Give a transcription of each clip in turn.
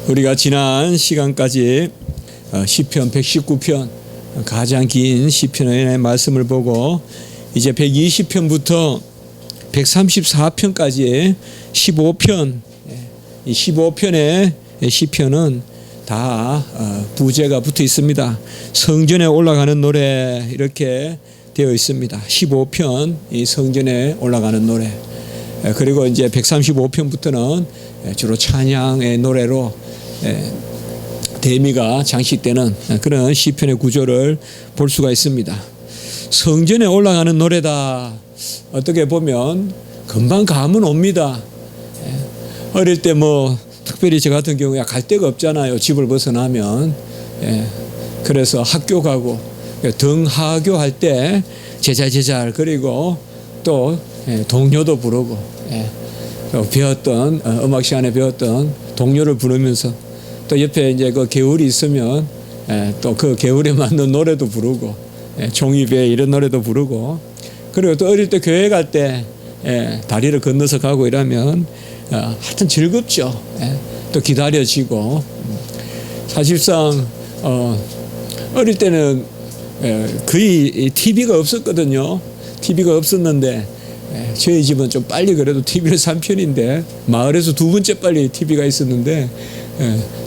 우리가 지난 시간까지 시편 119편 가장 긴 시편의 말씀을 보고 이제 120편부터 134편까지의 15편, 이 15편의 시편은 다 부제가 붙어 있습니다. 성전에 올라가는 노래 이렇게 되어 있습니다. 15편 이 성전에 올라가는 노래. 그리고 이제 135편부터는 주로 찬양의 노래로 대미가 장식되는 그런 시편의 구조를 볼 수가 있습니다. 성전에 올라가는 노래다. 어떻게 보면 금방 감은 옵니다. 어릴 때 특별히 저 같은 경우에 갈 데가 없잖아요. 집을 벗어나면. 그래서 학교 가고 등하교 할 때 제잘 그리고 또 동료도 부르고 배웠던 음악 시간에 배웠던 동료를 부르면서 또 옆에 이제 그 개울이 있으면 또 그 개울에 맞는 노래도 부르고 종이배 이런 노래도 부르고 그리고 또 어릴 때 교회 갈 때 다리를 건너서 가고 이러면 하여튼 즐겁죠. 또 기다려지고 사실상 어릴 때는 거의 TV가 없었거든요. TV가 없었는데 저희 집은 좀 빨리 그래도 TV를 산 편인데 마을에서 두 번째 빨리 TV가 있었는데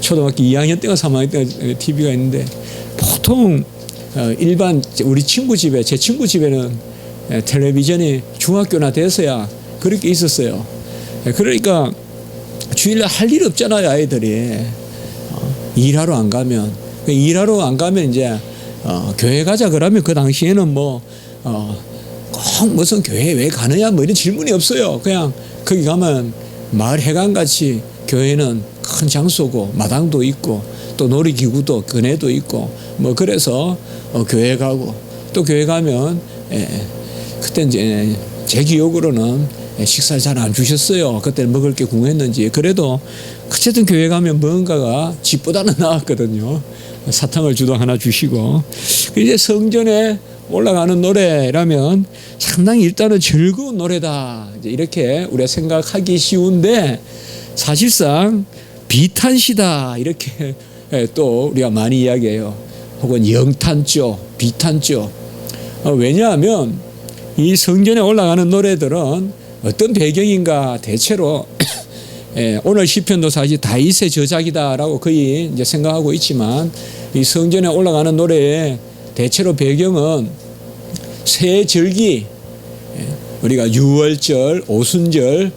초등학교 2학년 때가 3학년 때가 TV가 있는데 보통 일반 우리 친구 집에 제 친구 집에는 텔레비전이 중학교나 돼서야 그렇게 있었어요. 그러니까 주일날 할 일 없잖아요. 아이들이 일하러 안 가면 이제 교회 가자 그러면 그 당시에는 꼭 무슨 교회 왜 가느냐 이런 질문이 없어요. 그냥 거기 가면 마을 회관같이 교회는 큰 장소고 마당도 있고 또 놀이기구도 그네도 있고 그래서 교회 가고 또 교회 가면 그때 이제 제 기억으로는 식사를 잘 안 주셨어요. 그때는 먹을 게 궁했는지 그래도 어쨌든 교회 가면 뭔가가 집보다는 나았거든요. 사탕을 주도 하나 주시고 이제 성전에 올라가는 노래라면 상당히 일단은 즐거운 노래다 이렇게 우리가 생각하기 쉬운데 사실상 비탄시다 이렇게 또 우리가 많이 이야기해요. 혹은 영탄조, 비탄조. 왜냐하면 이 성전에 올라가는 노래들은 어떤 배경인가 대체로 오늘 시편도 사실 다윗의 저작이다라고 거의 이제 생각하고 있지만 이 성전에 올라가는 노래의 대체로 배경은 새 절기, 우리가 유월절, 오순절,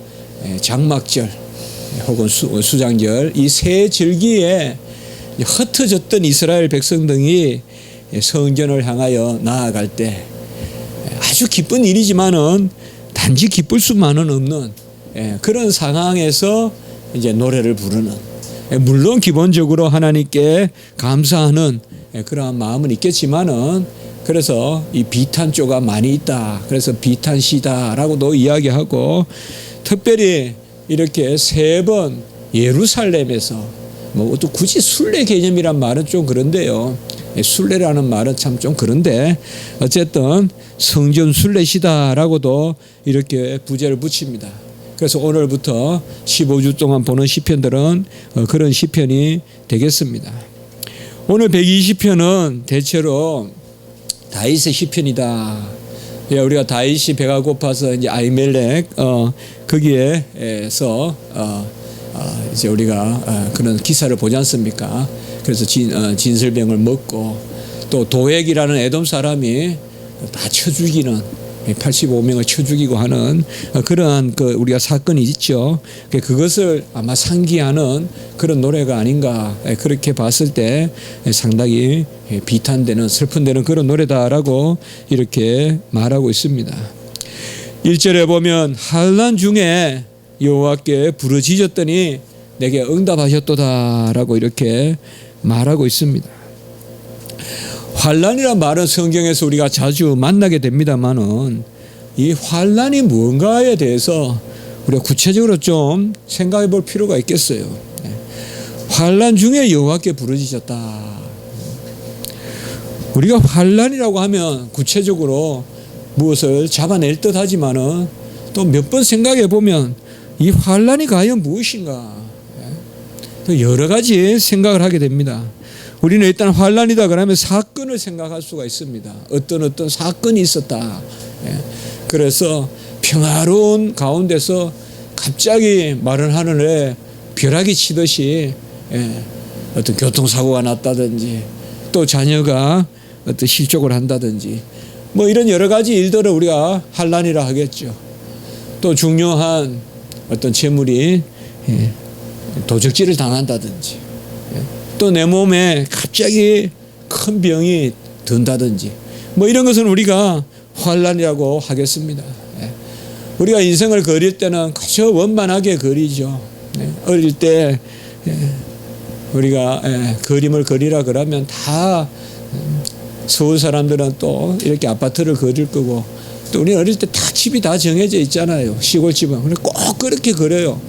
장막절 혹은 수장절 이 새 절기에 흩어졌던 이스라엘 백성들이 성전을 향하여 나아갈 때 아주 기쁜 일이지만은 단지 기쁠 수만은 없는 그런 상황에서 이제 노래를 부르는 물론 기본적으로 하나님께 감사하는 그러한 마음은 있겠지만은 그래서 이 비탄조가 많이 있다. 그래서 비탄시다라고도 이야기하고 특별히 이렇게 3번 예루살렘에서 또 굳이 순례 개념이란 말은 좀 그런데요. 순례라는 말은 참 좀 그런데 어쨌든 성전 순례시다라고도 이렇게 부제를 붙입니다. 그래서 오늘부터 15주 동안 보는 시편들은 그런 시편이 되겠습니다. 오늘 120편은 대체로 다윗의 시편이다. 우리가 다윗이 배가 고파서 이제 아히멜렉 거기에서 이제 우리가 그런 기사를 보지 않습니까? 그래서 진설병을 먹고 또 도액이라는 에돔 사람이 다 쳐 죽이는 85명을 쳐 죽이고 하는 그러한 우리가 사건이 있죠. 그것을 아마 상기하는 그런 노래가 아닌가 그렇게 봤을 때 상당히 비탄되는 슬픈되는 그런 노래다라고 이렇게 말하고 있습니다. 1절에 보면 환난 중에 여호와께 부르짖었더니 내게 응답하셨도다라고 이렇게 말하고 있습니다. 환난이란 말은 성경에서 우리가 자주 만나게 됩니다만은 이 환난이 뭔가에 대해서 우리가 구체적으로 좀 생각해 볼 필요가 있겠어요. 환난 중에 여호와께 부르짖었다. 우리가 환난이라고 하면 구체적으로 무엇을 잡아낼 듯 하지만은 또 몇 번 생각해 보면 이 환난이 과연 무엇인가? 또 여러 가지 생각을 하게 됩니다. 우리는 일단 환란이다 그러면 사건을 생각할 수가 있습니다. 어떤 사건이 있었다. 그래서 평화로운 가운데서 갑자기 마른 하늘에 벼락이 치듯이 어떤 교통사고가 났다든지 또 자녀가 어떤 실족을 한다든지 뭐 이런 여러 가지 일들을 우리가 환란이라 하겠죠. 또 중요한 어떤 재물이 도적질을 당한다든지 또 내 몸에 갑자기 큰 병이 든다든지 뭐 이런 것은 우리가 환란이라고 하겠습니다. 우리가 인생을 그릴 때는 그저 원만하게 그리죠. 어릴 때 우리가 그림을 그리라 그러면 다 서울 사람들은 또 이렇게 아파트를 그릴 거고 또 우리 어릴 때 다 집이 다 정해져 있잖아요. 시골집은. 근데 꼭 그렇게 그려요.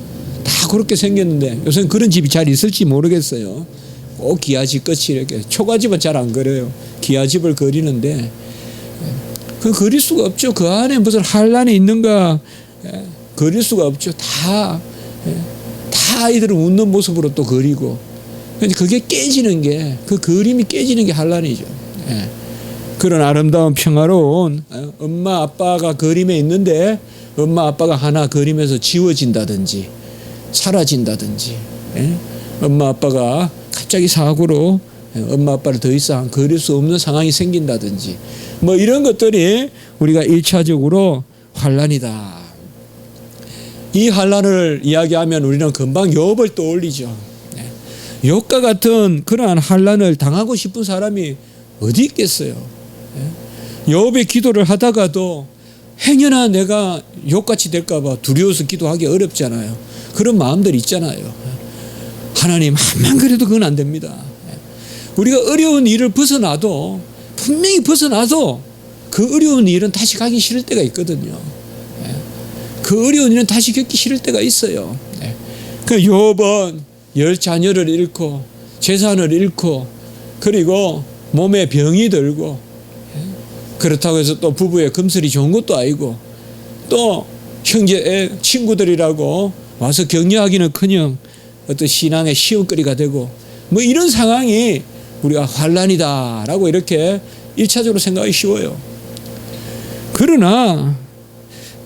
다 그렇게 생겼는데 요새는 그런 집이 잘 있을지 모르겠어요. 꼭 기와집 끝이 이렇게 초가집은 잘 안 그려요. 기와집을 그리는데 그 그릴 수가 없죠. 그 안에 무슨 환란이 있는가 그릴 수가 없죠. 다 아이들은 웃는 모습으로 또 그리고 그게 깨지는 게 그 그림이 깨지는 게 환란이죠. 그런 아름다운 평화로운 엄마 아빠가 그림에 있는데 엄마 아빠가 하나 그림에서 지워진다든지 사라진다든지 엄마 아빠가 갑자기 사고로 엄마 아빠를 더 이상 그릴 수 없는 상황이 생긴다든지 뭐 이런 것들이 우리가 1차적으로 환란이다. 이 환란을 이야기하면 우리는 금방 욥을 떠올리죠. 욥과 같은 그러한 환란을 당하고 싶은 사람이 어디 있겠어요. 욥의 기도를 하다가도 행여나 내가 욥같이 될까 봐 두려워서 기도하기 어렵잖아요. 그런 마음들 있잖아요. 하나님 한만 그래도 그건 안 됩니다. 우리가 어려운 일을 벗어나도 분명히 벗어나도 그 어려운 일은 다시 가기 싫을 때가 있거든요. 그 어려운 일은 다시 겪기 싫을 때가 있어요. 그 욥은 10자녀를 잃고 재산을 잃고 그리고 몸에 병이 들고 그렇다고 해서 또 부부의 금슬이 좋은 것도 아니고 또 형제 친구들이라고 와서 격려하기는커녕 어떤 신앙의 시험거리가 되고 뭐 이런 상황이 우리가 환란이다라고 이렇게 1차적으로 생각하기 쉬워요. 그러나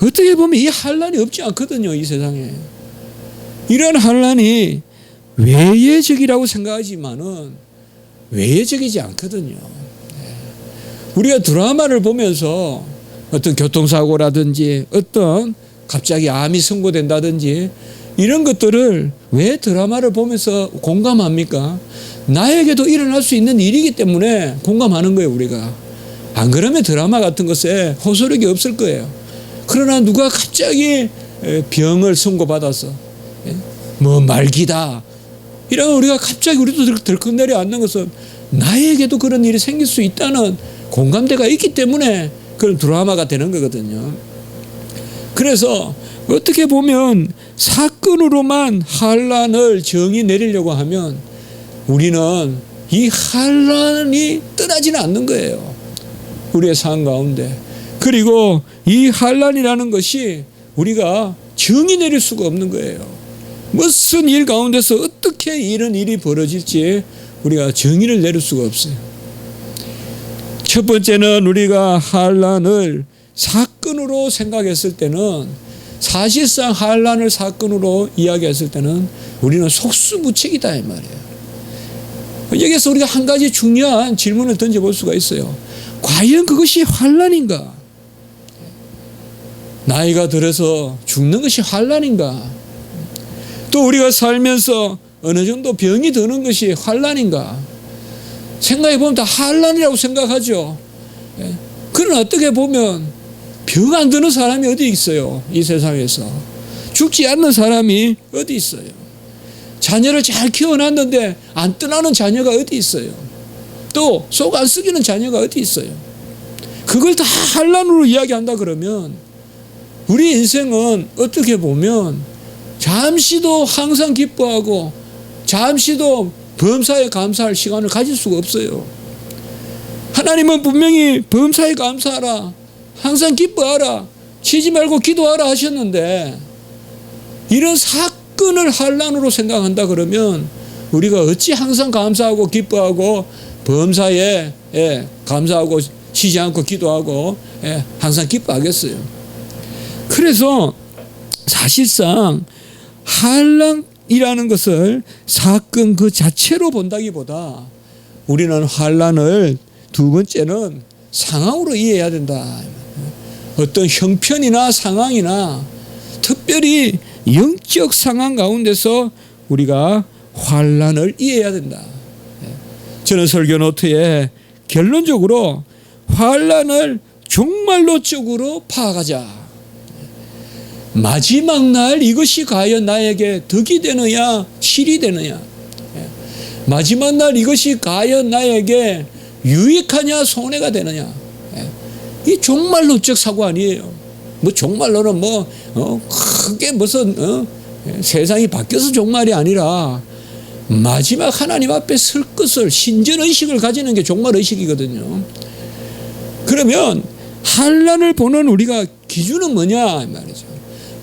어떻게 보면 이 환란이 없지 않거든요. 이 세상에. 이런 환란이 외예적이라고 생각하지만은 외예적이지 않거든요. 우리가 드라마를 보면서 어떤 교통사고라든지 어떤 갑자기 암이 선고된다든지 이런 것들을 왜 드라마를 보면서 공감합니까? 나에게도 일어날 수 있는 일이기 때문에 공감하는 거예요. 우리가. 안 그러면 드라마 같은 것에 호소력이 없을 거예요. 그러나 누가 갑자기 병을 선고받아서 뭐 말기다 이러면 우리가 갑자기 우리도 들썩내려 앉는 것은 나에게도 그런 일이 생길 수 있다는 공감대가 있기 때문에 그런 드라마가 되는 거거든요. 그래서 어떻게 보면 사건으로만 환란을 정의 내리려고 하면 우리는 이 환란이 떠나지는 않는 거예요. 우리의 삶 가운데. 그리고 이 환란이라는 것이 우리가 정의 내릴 수가 없는 거예요. 무슨 일 가운데서 어떻게 이런 일이 벌어질지 우리가 정의를 내릴 수가 없어요. 첫 번째는 우리가 환란을 사건으로 생각했을 때는 사실상 환란을 사건으로 이야기했을 때는 우리는 속수무책이다 이 말이에요. 여기서 우리가 한 가지 중요한 질문을 던져볼 수가 있어요. 과연 그것이 환란인가? 나이가 들어서 죽는 것이 환란인가? 또 우리가 살면서 어느 정도 병이 드는 것이 환란인가? 생각해 보면 다 환란이라고 생각하죠. 그러나 어떻게 보면 병 안 드는 사람이 어디 있어요? 이 세상에서. 죽지 않는 사람이 어디 있어요? 자녀를 잘 키워놨는데 안 떠나는 자녀가 어디 있어요? 또 속 안 썩이는 자녀가 어디 있어요? 그걸 다 환란으로 이야기한다 그러면 우리 인생은 어떻게 보면 잠시도 항상 기뻐하고 잠시도 범사에 감사할 시간을 가질 수가 없어요. 하나님은 분명히 범사에 감사하라, 항상 기뻐하라, 쉬지 말고 기도하라 하셨는데 이런 사건을 환란으로 생각한다 그러면 우리가 어찌 항상 감사하고 기뻐하고 범사에 감사하고 쉬지 않고 기도하고 항상 기뻐하겠어요. 그래서 사실상 환난이라는 것을 사건 그 자체로 본다기보다 우리는 환난을 두 번째는 상황으로 이해해야 된다. 어떤 형편이나 상황이나 특별히 영적 상황 가운데서 우리가 환난을 이해해야 된다. 저는 설교 노트에 결론적으로 환난을 종말론적으로 파악하자. 마지막 날 이것이 과연 나에게 덕이 되느냐 실이 되느냐, 마지막 날 이것이 과연 나에게 유익하냐 손해가 되느냐, 이 종말론적 사고 아니에요. 뭐 종말론은 크게 무슨 세상이 바뀌어서 종말이 아니라 마지막 하나님 앞에 설 것을 신전의식을 가지는 게 종말의식이거든요. 그러면 환난을 보는 우리가 기준은 뭐냐 말이죠.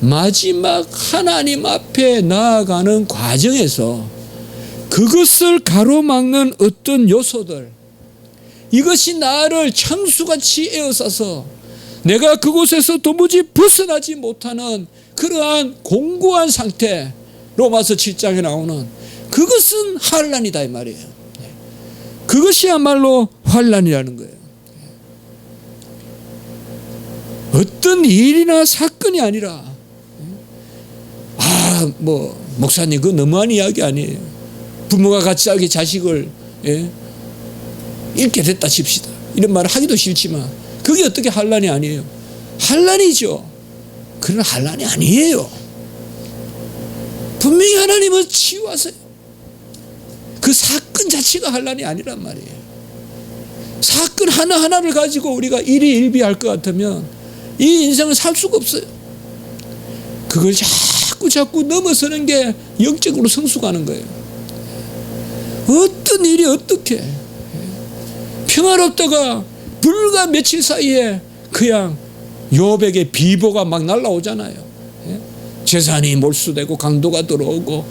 마지막 하나님 앞에 나아가는 과정에서 그것을 가로막는 어떤 요소들, 이것이 나를 창수같이 에워싸서 내가 그곳에서 도무지 벗어나지 못하는 그러한 공고한 상태, 로마서 7장에 나오는 그것은 환난이다 이 말이에요. 그것이야말로 환난이라는 거예요. 어떤 일이나 사건이 아니라 목사님 그거 너무한 이야기 아니에요. 부모가 갑자기 자식을 잃게 됐다 칩시다. 이런 말을 하기도 싫지만 그게 어떻게 환난이 아니에요? 환난이죠. 그러나 환난이 아니에요. 분명히 하나님은 치유하세요. 그 사건 자체가 환난이 아니란 말이에요. 사건 하나하나를 가지고 우리가 일희일비할 것 같으면 이 인생을 살 수가 없어요. 그걸 자꾸 넘어서는 게 영적으로 성숙하는 거예요. 어떤 일이 어떻게 평화롭다가 불과 며칠 사이에 그냥 요백의 비보가 막 날라오잖아요. 재산이 몰수되고 강도가 들어오고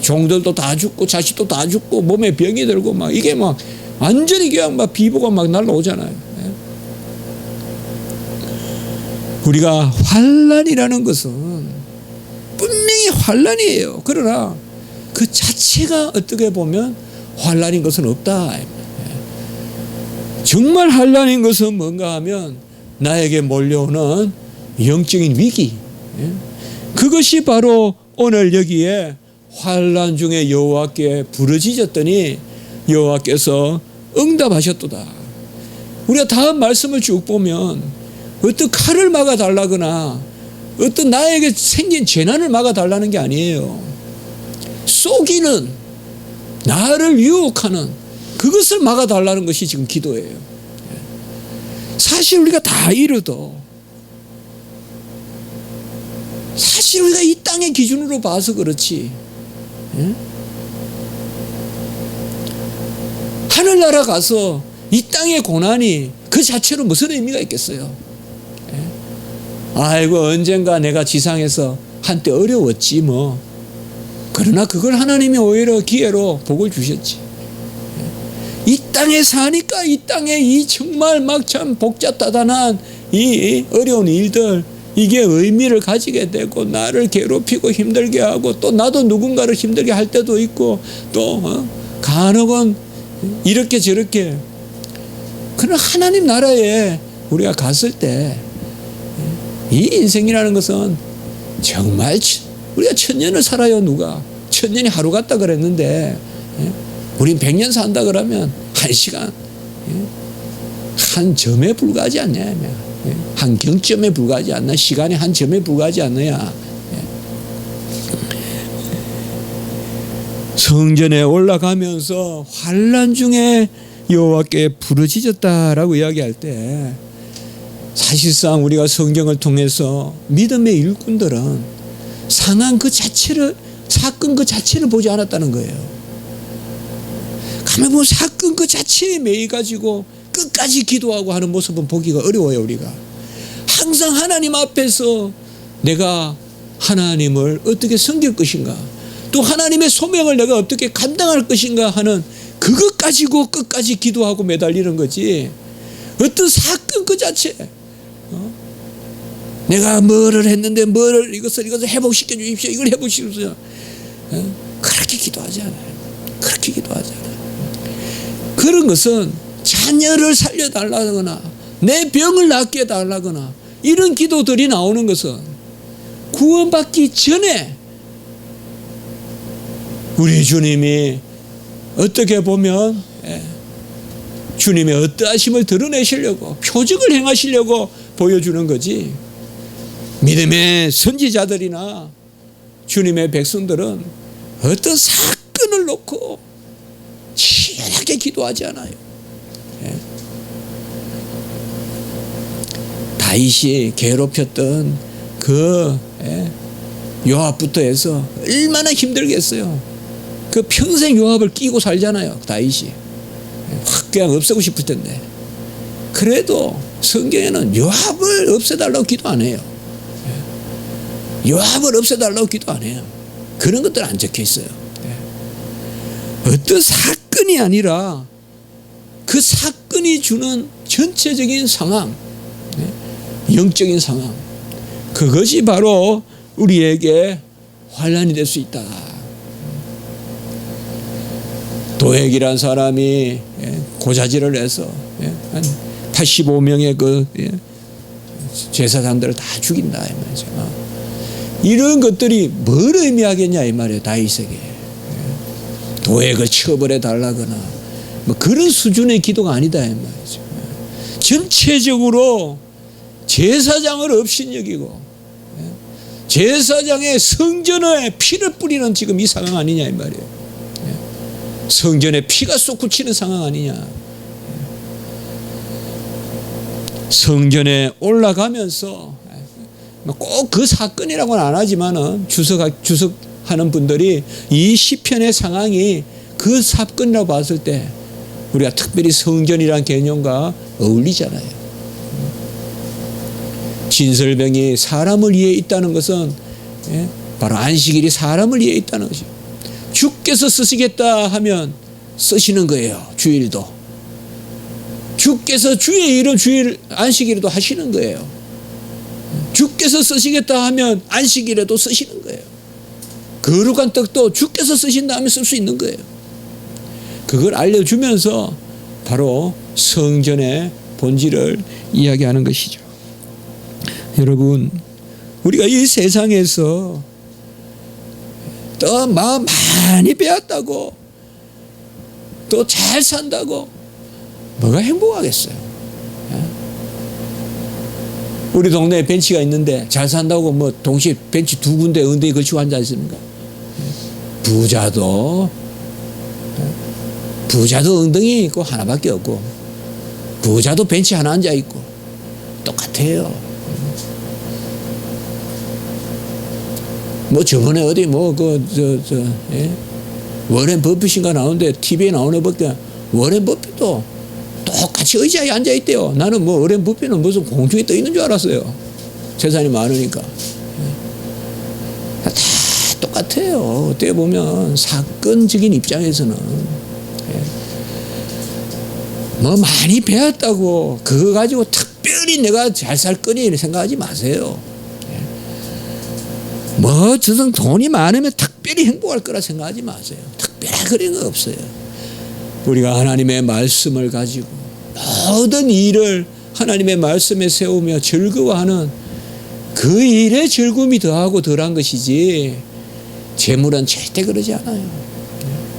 종들도 다 죽고 자식도 다 죽고 몸에 병이 들고 막 이게 막 완전히 그냥 막 비보가 막 날라오잖아요. 우리가 환난이라는 것은 분명히 환난이에요. 그러나 그 자체가 어떻게 보면 환난인 것은 없다. 정말 환난인 것은 뭔가 하면 나에게 몰려오는 영적인 위기, 그것이 바로 오늘 여기에 환난 중에 여호와께 부르짖었더니 여호와께서 응답하셨도다. 우리가 다음 말씀을 쭉 보면 어떤 칼을 막아달라거나 어떤 나에게 생긴 재난을 막아달라는 게 아니에요. 속이는, 나를 유혹하는 그것을 막아달라는 것이 지금 기도예요. 사실 우리가 다 이르도 사실 우리가 이 땅의 기준으로 봐서 그렇지, 하늘나라 가서 이 땅의 고난이 그 자체로 무슨 의미가 있겠어요? 아이고 언젠가 내가 지상에서 한때 어려웠지 뭐. 그러나 그걸 하나님이 오히려 기회로 복을 주셨지. 이 땅에 사니까 이 땅에 이 정말 막 참 복잡다단한 이 어려운 일들, 이게 의미를 가지게 되고 나를 괴롭히고 힘들게 하고 또 나도 누군가를 힘들게 할 때도 있고 또 간혹은 이렇게 저렇게. 그러나 하나님 나라에 우리가 갔을 때 이 인생이라는 것은 정말 우리가 1000년을 살아요. 누가 1000년이 하루 같다 그랬는데 우린 100년 산다 그러면 1시간 한 점에 불과하지 않냐, 한 경점에 불과하지 않나, 시간이 한 점에 불과하지 않느냐. 성전에 올라가면서 환난 중에 여호와께 부르짖었다라고 이야기할 때 사실상 우리가 성경을 통해서 믿음의 일꾼들은 상황 그 자체를, 사건 그 자체를 보지 않았다는 거예요. 가만 보면 사건 그 자체에 매여가지고 끝까지 기도하고 하는 모습은 보기가 어려워요. 우리가 항상 하나님 앞에서 내가 하나님을 어떻게 섬길 것인가, 또 하나님의 소명을 내가 어떻게 감당할 것인가 하는 그것 가지고 끝까지 기도하고 매달리는 거지. 어떤 사건 그 자체, 내가 뭐를 했는데 이것을 회복시켜 주십시오, 이걸 회복시켜. 그렇게 기도하지 않아요. 그렇게 기도하지 않아요. 그런 것은 자녀를 살려달라거나 내 병을 낫게 해달라거나 이런 기도들이 나오는 것은 구원받기 전에 우리 주님이 어떻게 보면 주님의 어떠하심을 드러내시려고, 표적을 행하시려고 보여주는 거지. 믿음의 선지자들이나 주님의 백성들은 어떤 사건을 놓고 치열하게 기도하지 않아요. 다윗이 괴롭혔던 그 요압부터 해서 얼마나 힘들겠어요. 그 평생 요압을 끼고 살잖아요, 다윗이. 확 그냥 없애고 싶을 텐데. 그래도 성경에는 요압을 없애달라고 기도 안 해요. 요압을 없애달라고 기도 안 해요. 그런 것들 안 적혀 있어요. 어떤 사건이 아니라 그 사건이 주는 전체적인 상황, 영적인 상황, 그것이 바로 우리에게 환난이 될 수 있다. 도액이라는 사람이 고자질을 해서 한 85명의 그 제사장들을 다 죽인다 이 말이죠. 이런 것들이 뭘 의미하겠냐 이 말이에요. 다윗에게 도액을 처벌해 달라거나 뭐 그런 수준의 기도가 아니다 이 말이죠. 전체적으로 제사장을 업신여기고 제사장의 성전에 피를 뿌리는 지금 이 상황 아니냐 이 말이에요. 성전에 피가 쏟구치는 상황 아니냐. 성전에 올라가면서 꼭 그 사건이라고는 안 하지만은 주석하는 분들이 이 시편의 상황이 그 사건이라고 봤을 때 우리가 특별히 성전이라는 개념과 어울리잖아요. 진설병이 사람을 위해 있다는 것은 바로 안식일이 사람을 위해 있다는 것이죠. 주께서 쓰시겠다 하면 쓰시는 거예요. 주일도. 주께서 주의 일을 주일 안식일에도 하시는 거예요. 주께서 쓰시겠다 하면 안식일에도 쓰시는 거예요. 거룩한 떡도 주께서 쓰신다 하면 쓸 수 있는 거예요. 그걸 알려주면서 바로 성전의 본질을 이야기하는 것이죠. 여러분, 우리가 이 세상에서 또 마음 많이 배웠다고 또 잘 산다고 뭐가 행복하겠어요? 우리 동네에 벤치가 있는데 잘 산다고 뭐 동시에 벤치 두 군데 엉덩이 걸치고 앉아 있습니까? 부자도 엉덩이 있고 하나밖에 없고 부자도 벤치 하나 앉아 있고 똑같아요. 뭐 저번에 어디 워렌 버핏인가 나오는데 TV에 나오는 것보다 워렌 버핏도 똑같이 의자에 앉아 있대요. 나는 뭐 워렌 버핏은 무슨 공중에 떠 있는 줄 알았어요. 재산이 많으니까. 다 똑같아요. 어떻게 보면 사건적인 입장에서는 뭐 많이 배웠다고 그거 가지고 특별히 내가 잘 살 거니 생각하지 마세요. 뭐 저는 돈이 많으면 특별히 행복할 거라 생각하지 마세요. 특별한 그런 거 없어요. 우리가 하나님의 말씀을 가지고 모든 일을 하나님의 말씀에 세우며 즐거워하는 그 일에 즐거움이 더하고 덜한 것이지 재물은 절대 그러지 않아요.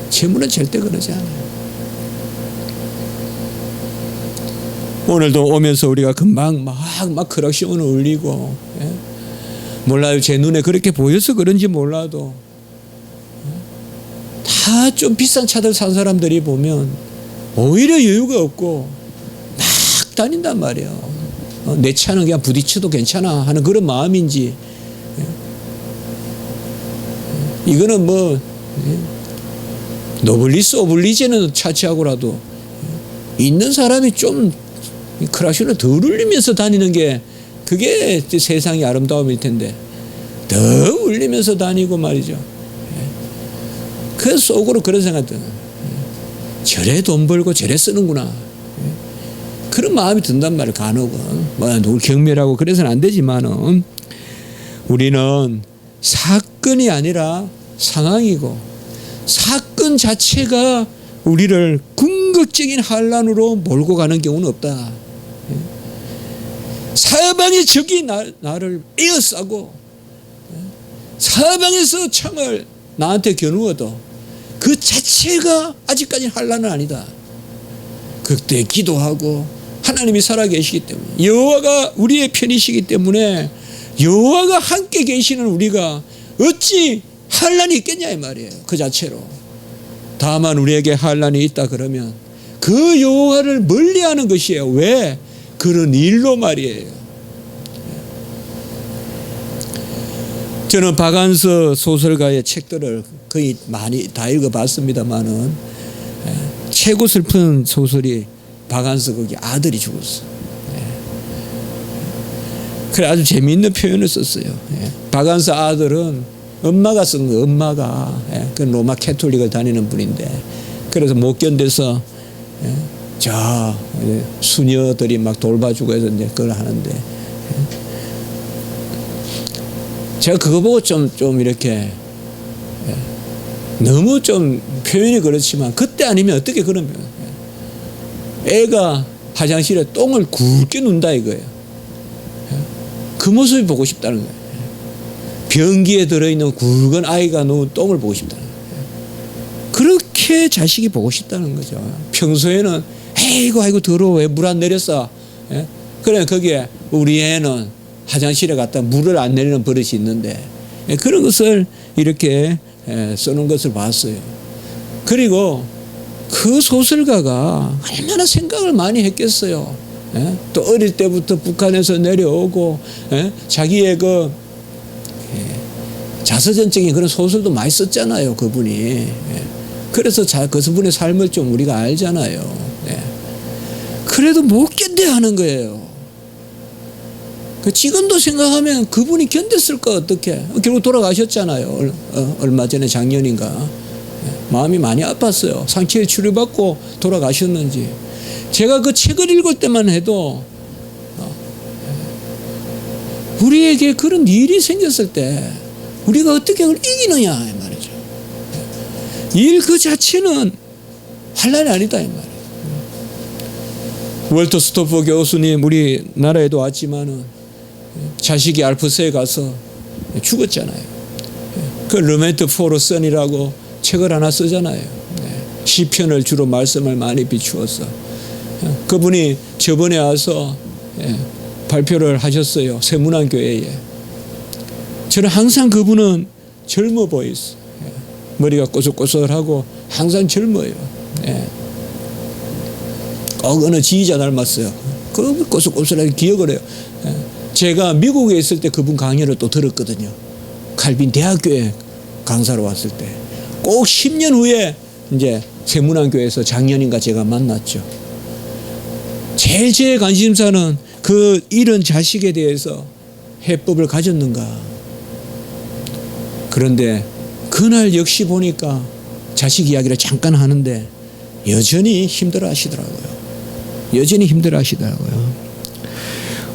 재물은 절대 그러지 않아요. 오늘도 오면서 우리가 금방 막 크락션을 울리고 몰라요. 제 눈에 그렇게 보여서 그런지 몰라도 다 좀 비싼 차들 산 사람들이 보면 오히려 여유가 없고 막 다닌단 말이에요. 내 차는 그냥 부딪혀도 괜찮아 하는 그런 마음인지 이거는 뭐 노블리스 오블리제는 차치하고라도 있는 사람이 좀 크락션을 덜 울리면서 다니는 게 그게 세상의 아름다움일 텐데 더 울리면서 다니고 말이죠. 그 속으로 그런 생각 드는, 저래 돈 벌고 저래 쓰는구나, 그런 마음이 든단 말이에요. 간혹은 뭐 누굴 경멸하고 그래서는 안 되지만은 우리는 사건이 아니라 상황이고, 사건 자체가 우리를 궁극적인 환란으로 몰고 가는 경우는 없다. 사방의 적이 나를 에워싸고 사방에서 창을 나한테 겨누어도 그 자체가 아직까지 환란은 아니다. 그때 기도하고 하나님이 살아계시기 때문에, 여호와가 우리의 편이시기 때문에, 여호와가 함께 계시는 우리가 어찌 환란이 있겠냐 이 말이에요. 그 자체로. 다만 우리에게 환란이 있다 그러면 그 여호와를 멀리하는 것이에요. 왜? 그런 일로 말이에요. 저는 박안서 소설가의 책들을 거의 많이 다 읽어봤습니다만은 최고 슬픈 소설이 박안서 거기 아들이 죽었어. 그래 아주 재미있는 표현을 썼어요. 박안서 아들은 엄마가 쓴 거, 엄마가 그 로마 캐톨릭을 다니는 분인데, 그래서 못 견뎌서 저 수녀들이 막 돌봐주고 해서 이제 그걸 하는데, 제가 그거 보고 좀 이렇게 너무 좀 표현이 그렇지만, 그때 아니면 어떻게 그러면 애가 화장실에 똥을 굵게 눈다 이거예요. 그 모습이 보고 싶다는 거예요. 변기에 들어있는 굵은 아이가 놓은 똥을 보고 싶다는 거예요. 그렇게 자식이 보고 싶다는 거죠. 평소에는 에이구 아이고 더러워 왜 물 안 내렸어, 그래 거기에 우리 애는 화장실에 갔다 물을 안 내리는 버릇이 있는데, 그런 것을 이렇게 쓰는 것을 봤어요. 그리고 그 소설가가 얼마나 생각을 많이 했겠어요. 또 어릴 때부터 북한에서 내려오고 자기의 그 자서전적인 그런 소설도 많이 썼잖아요, 그분이. 그래서 그분의 삶을 좀 우리가 알잖아요. 그래도 못 견뎌 하는 거예요. 지금도 생각하면 그분이 견뎠을까 어떻게. 결국 돌아가셨잖아요. 얼마 전에 작년인가. 마음이 많이 아팠어요. 상처에 치료받고 돌아가셨는지. 제가 그 책을 읽을 때만 해도 우리에게 그런 일이 생겼을 때 우리가 어떻게 그걸 이기느냐 이 말이죠. 일 그 자체는 환난이 아니다 이 말이에요. 월터 스토퍼 교수님 우리나라에도 왔지만은 자식이 알프스에 가서 죽었잖아요. 그 르멘트 포로 선이라고 책을 하나 쓰잖아요. 시편을 주로 말씀을 많이 비추어서 그분이 저번에 와서 발표를 하셨어요. 세문안교회에. 저는 항상 그분은 젊어 보였어요. 머리가 꼬슬꼬슬하고 항상 젊어요. 어느 지휘자 닮았어요. 그 꼬슬꼬슬하게 기억을 해요. 제가 미국에 있을 때 그분 강연을 또 들었거든요. 칼빈 대학교에 강사로 왔을 때. 꼭 10년 후에 이제 세문안교회에서 작년인가 제가 만났죠. 제일 관심사는 그 잃은 자식에 대해서 해법을 가졌는가. 그런데 그날 역시 보니까 자식 이야기를 잠깐 하는데 여전히 힘들어 하시더라고요. 여전히 힘들어 하시더라고요.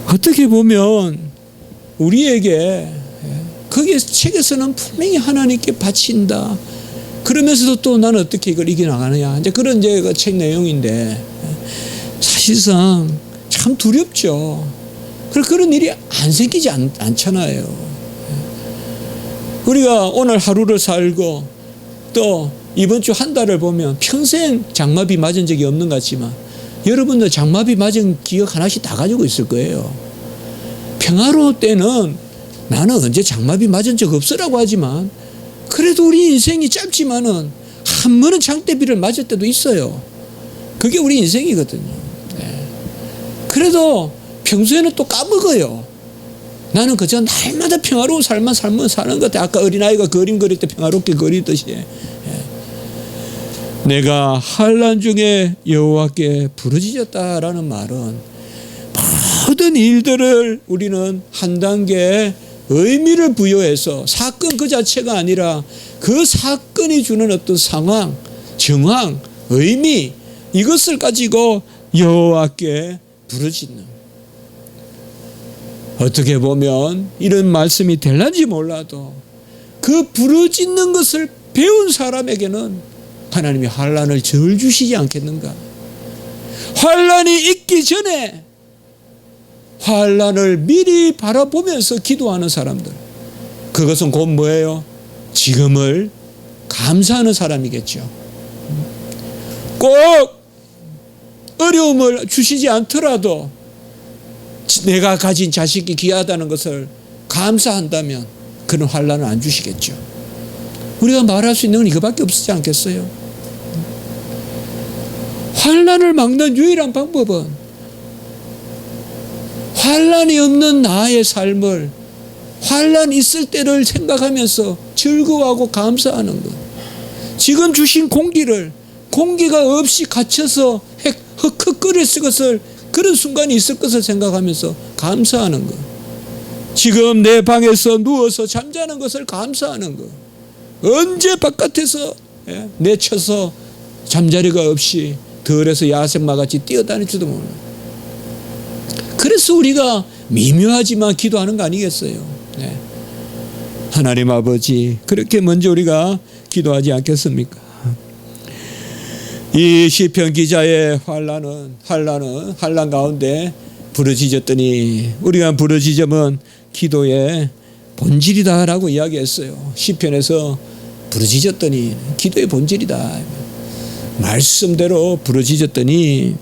어떻게 보면 우리에게 거기에 책에서는 분명히 하나님께 바친다. 그러면서도 또 나는 어떻게 이걸 이겨나가느냐. 이제 그런 이제 그 책 내용인데 사실상 참 두렵죠. 그런 일이 안 생기지 않잖아요. 우리가 오늘 하루를 살고 또 이번 주 한 달을 보면 평생 장마비 맞은 적이 없는 것 같지만 여러분들 장마비 맞은 기억 하나씩 다 가지고 있을 거예요. 평화로울 때는 나는 언제 장마비 맞은 적 없으라고 하지만 그래도 우리 인생이 짧지만은 한 번은 장대비를 맞을 때도 있어요. 그게 우리 인생이거든요. 그래도 평소에는 또 까먹어요. 나는 그저 날마다 평화로운 삶만 사는 것 같아. 아까 어린아이가 그림 그릴 때 평화롭게 그리듯이. 내가 환난 중에 여호와께 부르짖었다라는 말은 모든 일들을 우리는 한 단계 의미를 부여해서 사건 그 자체가 아니라 그 사건 사건이 주는 어떤 상황, 정황, 의미, 이것을 가지고 여호와께 부르짖는, 어떻게 보면 이런 말씀이 될런지 몰라도 그 부르짖는 것을 배운 사람에게는 하나님이 환난을 절 주시지 않겠는가. 환난이 있기 전에 환난을 미리 바라보면서 기도하는 사람들, 그것은 곧 뭐예요? 지금을 감사하는 사람이겠죠. 꼭 어려움을 주시지 않더라도 내가 가진 자식이 귀하다는 것을 감사한다면 그런 환난을 안 주시겠죠. 우리가 말할 수 있는 건 이거밖에 없지 않겠어요? 환난을 막는 유일한 방법은 환난이 없는 나의 삶을, 환난 있을 때를 생각하면서 즐거워하고 감사하는 것. 지금 주신 공기가 없이 갇혀서 흑흑거렸을 것을, 그런 순간이 있을 것을 생각하면서 감사하는 것. 지금 내 방에서 누워서 잠자는 것을 감사하는 것. 언제 바깥에서 내쳐서 잠자리가 없이 덜해서 야생마같이 뛰어다닐지도 몰라. 그래서 우리가 미묘하지만 기도하는 거 아니겠어요? 네. 하나님 아버지, 그렇게 먼저 우리가 기도하지 않겠습니까? 이 시편 기자의 환난 가운데 부르짖었더니, 우리가 부르짖음은 기도의 본질이다라고 이야기했어요. 시편에서 부르짖었더니 기도의 본질이다. 말씀대로 부르짖었더니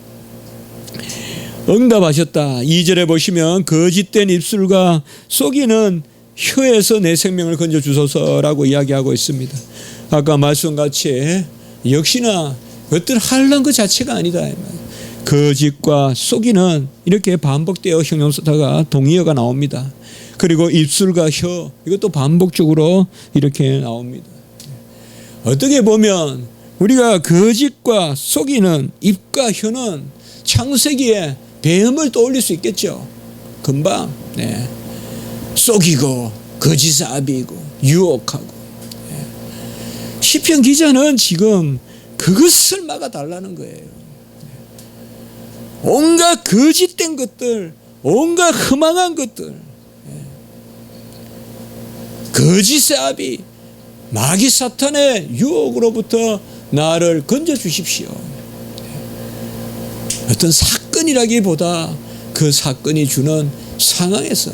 응답하셨다. 2절에 보시면 거짓된 입술과 속이는 혀에서 내 생명을 건져 주소서라고 이야기하고 있습니다. 아까 말씀같이 역시나 어떤 환난 그 자체가 아니다. 거짓과 속이는 이렇게 반복되어 형용사가 동의어가 나옵니다. 그리고 입술과 혀, 이것도 반복적으로 이렇게 나옵니다. 어떻게 보면 우리가 거짓과 속이는 입과 혀는 창세기에 뱀을 떠올릴 수 있겠죠. 금방 속이고 거짓을 아비고 유혹하고. 시편 기자는 지금 그것을 막아달라는 거예요. 온갖 거짓된 것들, 온갖 허망한 것들, 거짓의 아비, 마귀 사탄의 유혹으로부터 나를 건져 주십시오. 어떤 사건이라기보다 그 사건이 주는 상황에서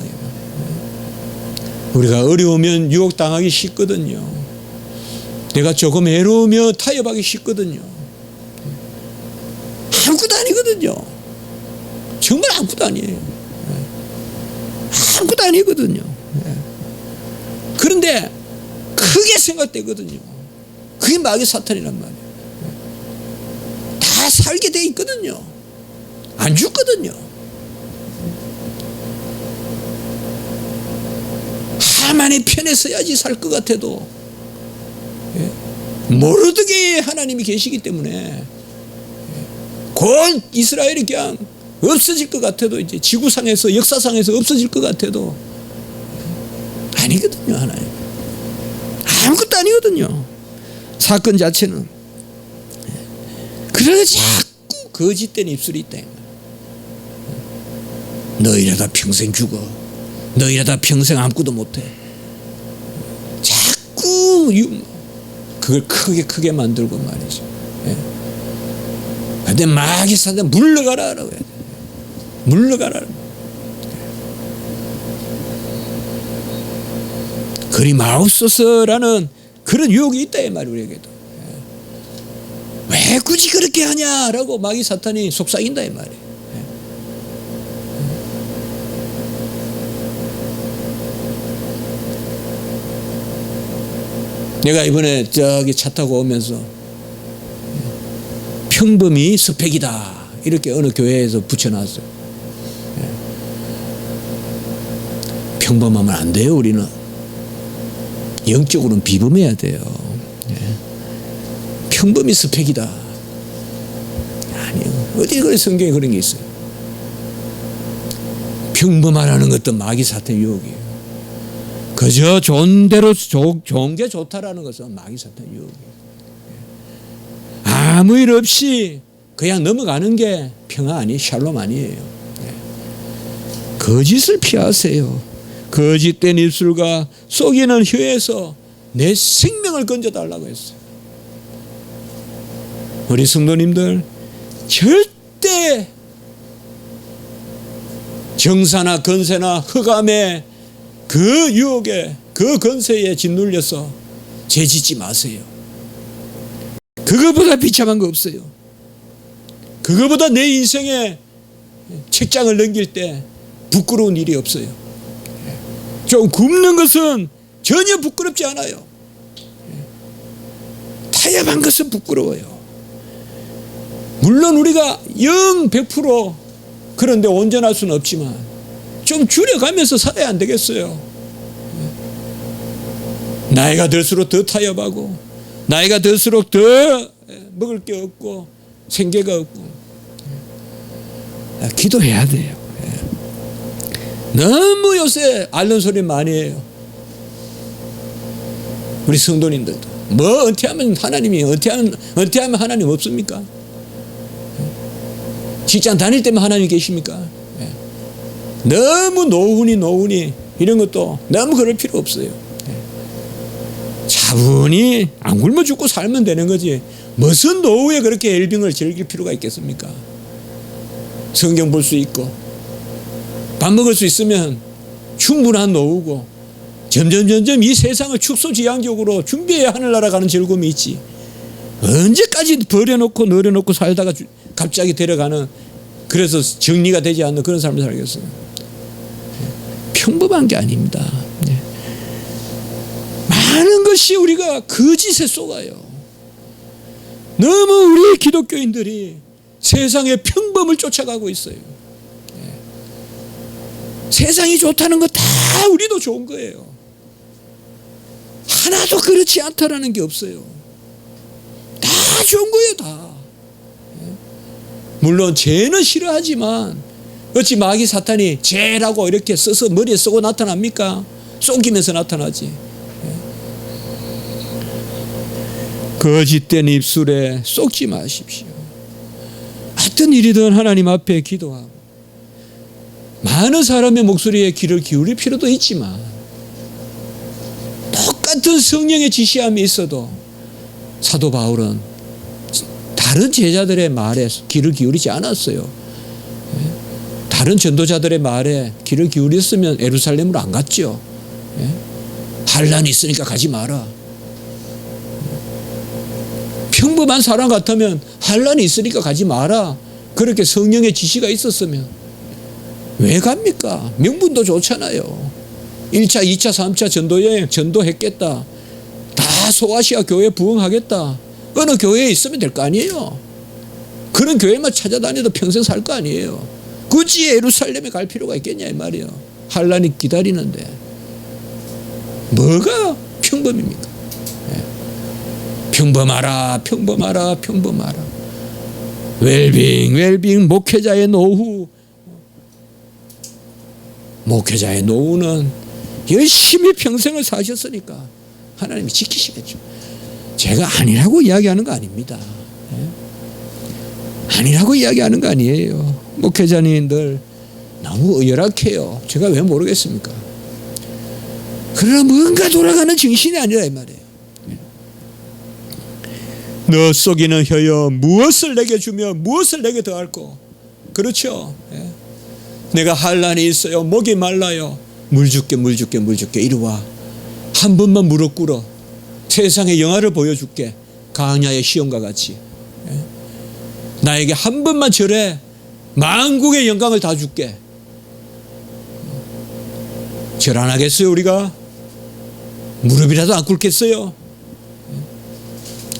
우리가 어려우면 유혹당하기 쉽거든요. 내가 조금 애로우면 타협하기 쉽거든요. 아무것도 아니거든요. 정말 아무것도 아니에요. 아무것도 아니거든요. 그런데 크게 생각되거든요. 그게 마귀 사탄이란 말이에요. 다 살게 돼 있거든요. 안 죽거든요. 하나님의 편에 서야지 살 것 같아도 모르드게 하나님이 계시기 때문에 곧 이스라엘이 그냥 없어질 것 같아도, 이제 지구상에서, 역사상에서 없어질 것 같아도 아니거든요. 하나님 아무것도 아니거든요. 사건 자체는. 그래서 자꾸 거짓된 입술이 있다. 너 이러다 평생 죽어. 너 이러다 평생 아무것도 못해. 자꾸 그걸 크게 만들고 말이죠. 근데 마귀 사단 물러가라라고 해야 돼. 물러가라. 그리 마옵소서라는 그런 유혹이 있다 이 말이 우리에게도. 왜 굳이 그렇게 하냐라고 마귀 사탄이 속삭인다 이 말이. 내가 이번에 저기 차 타고 오면서 평범이 스펙이다 이렇게 어느 교회에서 붙여놨어요. 평범하면 안 돼요. 우리는 영적으로는 비범해야 돼요. 평범이 스펙이다. 아니요. 어디 그래 성경에 그런 게 있어요. 평범하라는 것도 마귀 사탄의 유혹이에요. 그저 좋은 대로 좋은 게 좋다라는 것은 마귀 사탄 유혹이에요. 아무 일 없이 그냥 넘어가는 게 평화 아니, 샬롬 아니에요. 거짓을 피하세요. 거짓된 입술과 속이는 혀에서 내 생명을 건져달라고 했어요. 우리 성도님들 절대 정사나 건세나 흑암의 그 유혹에, 그 건세에 짓눌려서 죄짓지 마세요. 그거보다 비참한 거 없어요. 그거보다 내 인생에 책장을 넘길 때 부끄러운 일이 없어요. 좀 굶는 것은 전혀 부끄럽지 않아요. 타협한 것은 부끄러워요. 물론 우리가 100% 그런데 온전할 수는 없지만 좀 줄여가면서 살아야 안 되겠어요. 나이가 들수록 더 타협하고, 나이가 들수록 더 먹을 게 없고 생계가 없고, 기도해야 돼요. 너무 요새 앓는 소리 많이 해요. 우리 성도님들도 뭐 은퇴하면 하나님이, 은퇴하면 하나님 없습니까? 직장 다닐 때만 하나님 계십니까? 너무 노훈이 이런 것도 너무 그럴 필요 없어요. 차분히 안 굶어 죽고 살면 되는 거지, 무슨 노후에 그렇게 엘빙을 즐길 필요가 있겠습니까? 성경 볼 수 있고 밥 먹을 수 있으면 충분한 노후고, 점점 이 세상을 축소지향적으로 준비해야 하늘나라 가는 즐거움이 있지, 언제까지 버려놓고 늘어놓고 살다가 갑자기 데려가는, 그래서 정리가 되지 않는 그런 삶을 살겠어요. 평범한 게 아닙니다. 많은 것이 우리가 거짓에 속아요. 너무 우리 기독교인들이 세상의 평범을 쫓아가고 있어요. 세상이 좋다는 거 다 우리도 좋은 거예요. 하나도 그렇지 않다라는 게 없어요. 다 좋은 거예요, 다. 물론 죄는 싫어하지만 어찌 마귀 사탄이 죄라고 이렇게 써서 머리에 쓰고 나타납니까? 쏘기면서 나타나지. 거짓된 입술에 쏙지 마십시오. 어떤 일이든 하나님 앞에 기도하고 많은 사람의 목소리에 귀를 기울일 필요도 있지만, 똑같은 성령의 지시함이 있어도 사도 바울은 다른 제자들의 말에 귀를 기울이지 않았어요. 다른 전도자들의 말에 귀를 기울였으면 예루살렘으로 안 갔죠. 환란이 있으니까 가지 마라. 평범한 사람 같으면 환란이 있으니까 가지 마라, 그렇게 성령의 지시가 있었으면 왜 갑니까? 명분도 좋잖아요. 1차, 2차, 3차 전도여행 전도했겠다, 다 소아시아 교회 부흥하겠다, 어느 교회에 있으면 될 거 아니에요. 그런 교회만 찾아다녀도 평생 살 거 아니에요. 굳이 예루살렘에 갈 필요가 있겠냐 이 말이에요. 환란이 기다리는데 뭐가 평범입니까? 평범하라. 웰빙, 목회자의 노후. 목회자의 노후는 열심히 평생을 사셨으니까 하나님이 지키시겠죠. 제가 아니라고 이야기하는 거 아닙니다. 아니라고 이야기하는 거 아니에요. 목회자님들 너무 열악해요. 제가 왜 모르겠습니까? 그러나 뭔가 돌아가는 정신이 아니라 이 말이에요. 너 속이는 혀여, 무엇을 내게 주며 무엇을 내게 더할꼬. 그렇죠. 내가 환란이 있어요, 목이 말라요, 물 줄게 이리 와. 한 번만 무릎 꿇어. 세상의 영화를 보여줄게. 강야의 시험과 같이. 나에게 한 번만 절해. 만국의 영광을 다 줄게. 절 안 하겠어요 우리가? 무릎이라도 안 꿇겠어요?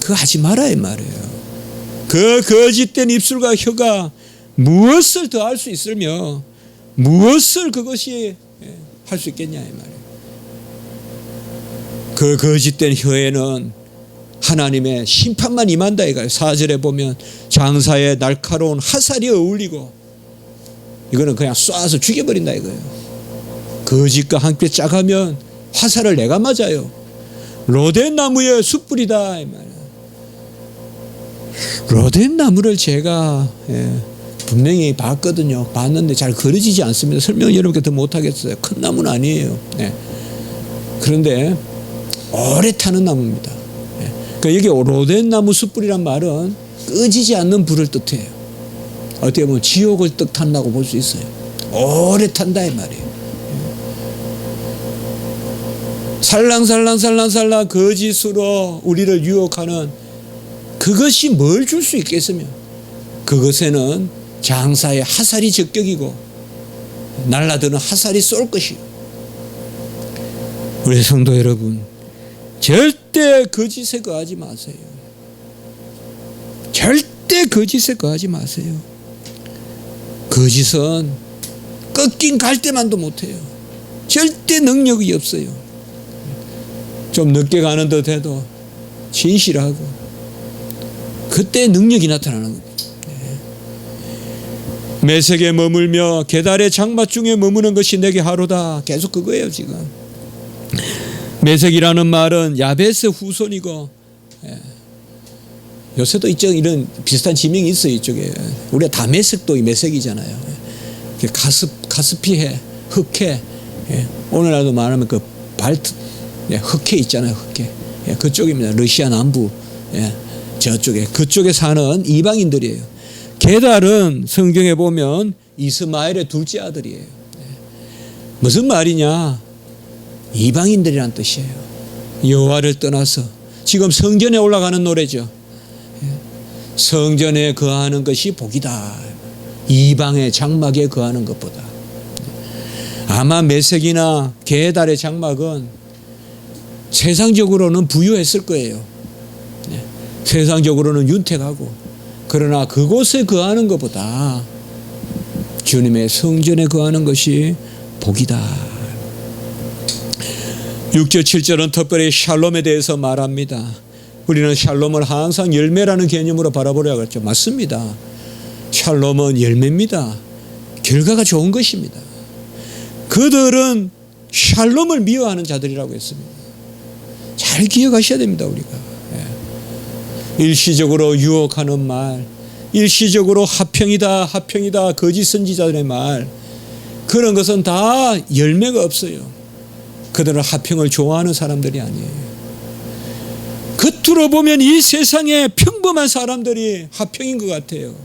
그거 하지 마라 이 말이에요. 그 거짓된 입술과 혀가 무엇을 더 할 수 있으며 무엇을 그것이 할 수 있겠냐 이 말이에요. 그 거짓된 혀에는 하나님의 심판만 임한다 이거예요. 4절에 보면 장사의 날카로운 화살이 어울리고, 이거는 그냥 쏴서 죽여버린다 이거예요. 거짓과 함께 짜가면 화살을 내가 맞아요. 로덴 나무의 숯불이다 이 말이야. 로덴 나무를 제가 분명히 봤거든요. 봤는데 잘 그려지지 않습니다. 설명을 여러분께 더 못하겠어요. 큰 나무는 아니에요. 그런데 오래 타는 나무입니다. 그러니까 여기 로덴 나무 숯불이란 말은 꺼지지 않는 불을 뜻해요. 어떻게 보면 지옥을 뜻한다고 볼 수 있어요. 오래 탄다 이 말이에요. 살랑살랑 거짓으로 우리를 유혹하는 그것이 뭘 줄 수 있겠으며 그것에는 장사의 화살이 적격이고 날라드는 화살이 쏠 것이요. 우리 성도 여러분, 절대 거짓에 거하지 마세요. 절대 거짓에 거하지 마세요. 거짓은 꺾인 갈대만도 못해요. 절대 능력이 없어요. 좀 늦게 가는 듯 해도 진실하고 그때 능력이 나타나는 겁니다. 매색에 머물며 계달의 장막 중에 머무는 것이 내게 하루다. 계속 그거예요 지금. 매색이라는 말은 야베스 후손이고 요새도 이런 비슷한 지명이 있어요. 이쪽에 우리가 다메섹도 매색이잖아요. 가스피해, 흑해, 오늘날도 말하면 그 발트 흑해 있잖아요. 흑해 그쪽입니다. 러시아 남부 저쪽에 그쪽에 사는 이방인들이에요. 게달은 성경에 보면 이스마엘의 둘째 아들이에요. 무슨 말이냐? 이방인들이란 뜻이에요. 여호와를 떠나서 지금 성전에 올라가는 노래죠. 성전에 거하는 것이 복이다. 이방의 장막에 거하는 것보다. 아마 메색이나 게달의 장막은 세상적으로는 부유했을 거예요. 세상적으로는 윤택하고. 그러나 그곳에 거하는 것보다 주님의 성전에 거하는 것이 복이다. 6절 7절은 특별히 샬롬에 대해서 말합니다. 우리는 샬롬을 항상 열매라는 개념으로 바라보려고 했죠. 맞습니다. 샬롬은 열매입니다. 결과가 좋은 것입니다. 그들은 샬롬을 미워하는 자들이라고 했습니다. 잘 기억하셔야 됩니다. 우리가 일시적으로 유혹하는 말, 일시적으로 하평이다 거짓 선지자들의 말, 그런 것은 다 열매가 없어요. 그들은 하평을 좋아하는 사람들이 아니에요. 겉으로 보면 이 세상에 평범한 사람들이 하평인 것 같아요.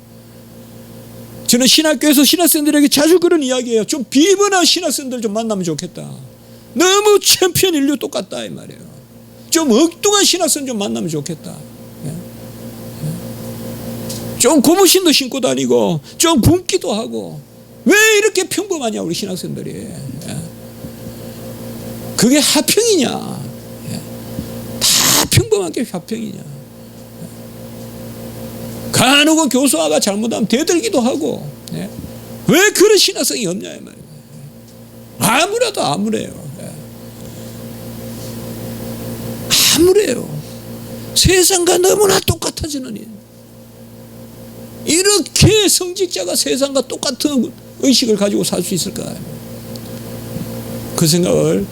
저는 신학교에서 신학생들에게 자주 그런 이야기해요. 좀 비번한 신학생들 좀 만나면 좋겠다. 너무 챔피언 인류 똑같다 이 말이에요. 좀 엉뚱한 신학생 좀 만나면 좋겠다. 좀 고무신도 신고 다니고 좀 굶기도 하고 왜 이렇게 평범하냐 우리 신학생들이. 그게 하평이냐. 다 평범한 게 하평이냐. 간혹은 교수아가 잘못하면 대들기도 하고 왜 그런 신학생이 없냐 이 말이에요. 아무래도 아무래요. 세상과 너무나 똑같아지는 일. 이렇게 성직자가 세상과 똑같은 의식을 가지고 살 수 있을까? 그 생각을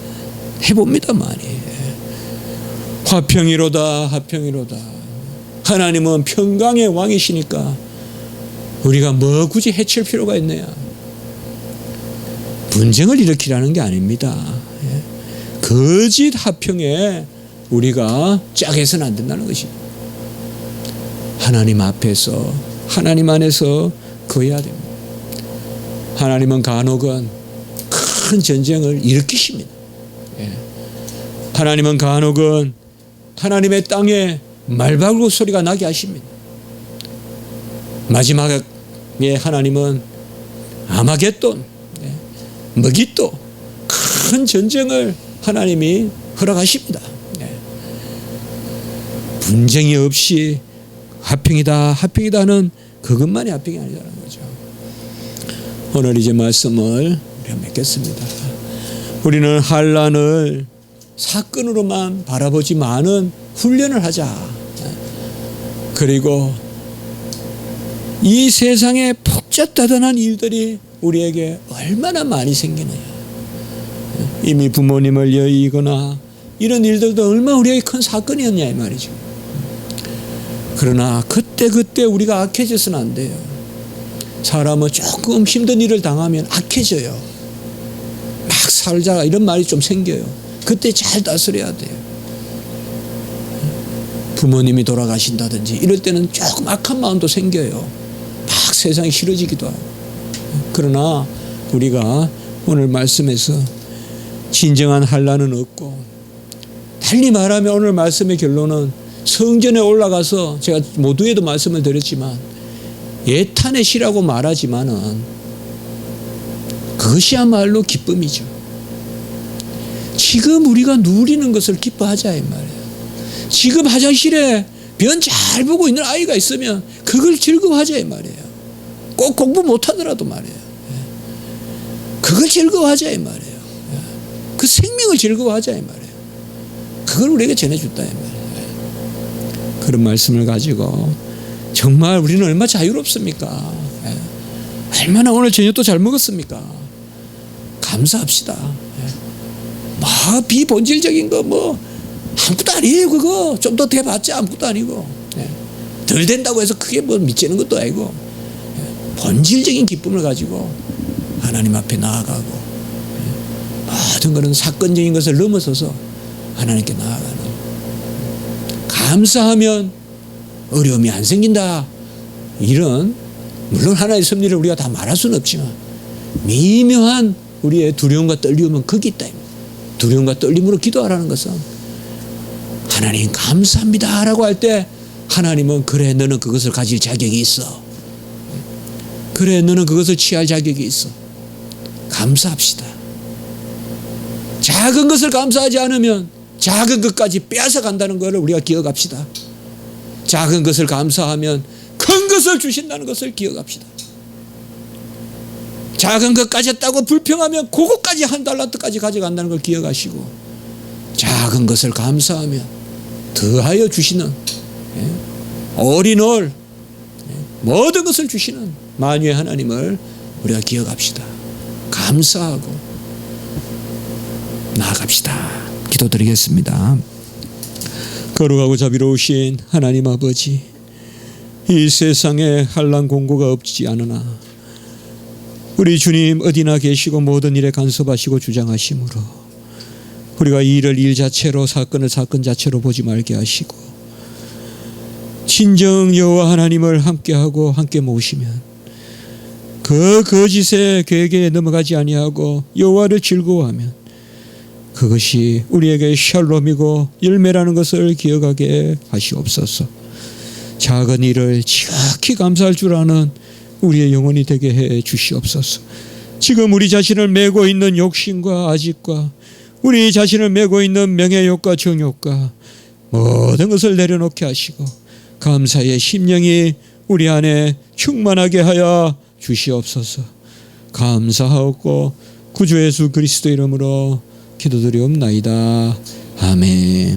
해봅니다 많이. 화평이로다. 하나님은 평강의 왕이시니까 우리가 뭐 굳이 해칠 필요가 있느냐. 분쟁을 일으키라는 게 아닙니다. 거짓 화평에 우리가 짝해서는 안 된다는 것입니다. 하나님 앞에서 하나님 안에서 거해야 됩니다. 하나님은 간혹은 큰 전쟁을 일으키십니다. 하나님은 간혹은 하나님의 땅에 말발굽 소리가 나게 하십니다. 마지막에 하나님은 아마겟돈, 머깃도 큰 전쟁을 하나님이 허락하십니다. 분쟁이 없이 하평이다는 그것만이 하평이 아니라는 거죠. 오늘 이제 말씀을 맺겠습니다. 우리는 환난을 사건으로만 바라보지만은 훈련을 하자. 그리고 이 세상에 복잡다단한 일들이 우리에게 얼마나 많이 생기느냐. 이미 부모님을 여의거나 이런 일들도 얼마나 우리에게 큰 사건이었냐 이 말이죠. 그러나 그때 우리가 악해져서는 안 돼요. 사람은 조금 힘든 일을 당하면 악해져요. 막 살자 이런 말이 좀 생겨요. 그때 잘 다스려야 돼요. 부모님이 돌아가신다든지 이럴 때는 조금 악한 마음도 생겨요. 막 세상이 싫어지기도 하고. 그러나 우리가 오늘 말씀에서 진정한 환난은 없고, 달리 말하면 오늘 말씀의 결론은 성전에 올라가서 제가 모두에도 말씀을 드렸지만 예탄의 시라고 말하지만은 그것이야말로 기쁨이죠. 지금 우리가 누리는 것을 기뻐하자 이 말이에요. 지금 화장실에 변 잘 보고 있는 아이가 있으면 그걸 즐거워하자 이 말이에요. 꼭 공부 못하더라도 말이에요. 그걸 즐거워하자 이 말이에요. 그 생명을 즐거워하자 이 말이에요. 그걸 우리에게 전해줬다 이 말이에요. 그런 말씀을 가지고 정말 우리는 얼마나 자유롭습니까? 얼마나 오늘 저녁도 잘 먹었습니까? 감사합시다. 뭐 비본질적인 거 뭐 아무것도 아니에요. 그거 좀 더 돼봤자 아무것도 아니고, 덜 된다고 해서 크게 뭐 미치는 것도 아니고, 본질적인 기쁨을 가지고 하나님 앞에 나아가고, 모든 그런 사건적인 것을 넘어서서 하나님께 나아가는, 감사하면 어려움이 안 생긴다, 이런, 물론 하나의 섭리를 우리가 다 말할 수는 없지만 미묘한 우리의 두려움과 떨림은 거기 있다. 두려움과 떨림으로 기도하라는 것은 하나님 감사합니다 라고 할 때 하나님은 그래 너는 그것을 가질 자격이 있어, 그래 너는 그것을 취할 자격이 있어, 감사합시다. 작은 것을 감사하지 않으면 작은 것까지 빼앗아 간다는 것을 우리가 기억합시다. 작은 것을 감사하면 큰 것을 주신다는 것을 기억합시다. 작은 것 가졌다고 불평하면 그것까지 한 달란트까지 가져간다는 걸 기억하시고, 작은 것을 감사하면 더하여 주시는, 어린올 모든 것을 주시는 만유의 하나님을 우리가 기억합시다. 감사하고 나아갑시다. 기도드리겠습니다. 거룩하고 자비로우신 하나님 아버지, 이 세상에 한란 공고가 없지 않으나 우리 주님 어디나 계시고 모든 일에 간섭하시고 주장하심으로 우리가 이 일을 일 자체로, 사건을 사건 자체로 보지 말게 하시고 진정 여호와 하나님을 함께하고 함께 모시면 그 거짓의 괴계에 넘어가지 아니하고 여호와를 즐거워하면 그것이 우리에게 샬롬이고 열매라는 것을 기억하게 하시옵소서. 작은 일을 지극히 감사할 줄 아는 우리의 영혼이 되게 해 주시옵소서. 지금 우리 자신을 메고 있는 욕심과 아집과 우리 자신을 메고 있는 명예욕과 정욕과 모든 것을 내려놓게 하시고 감사의 심령이 우리 안에 충만하게 하여 주시옵소서. 감사하고 구주 예수 그리스도 이름으로 기도드리옵나이다. 아멘.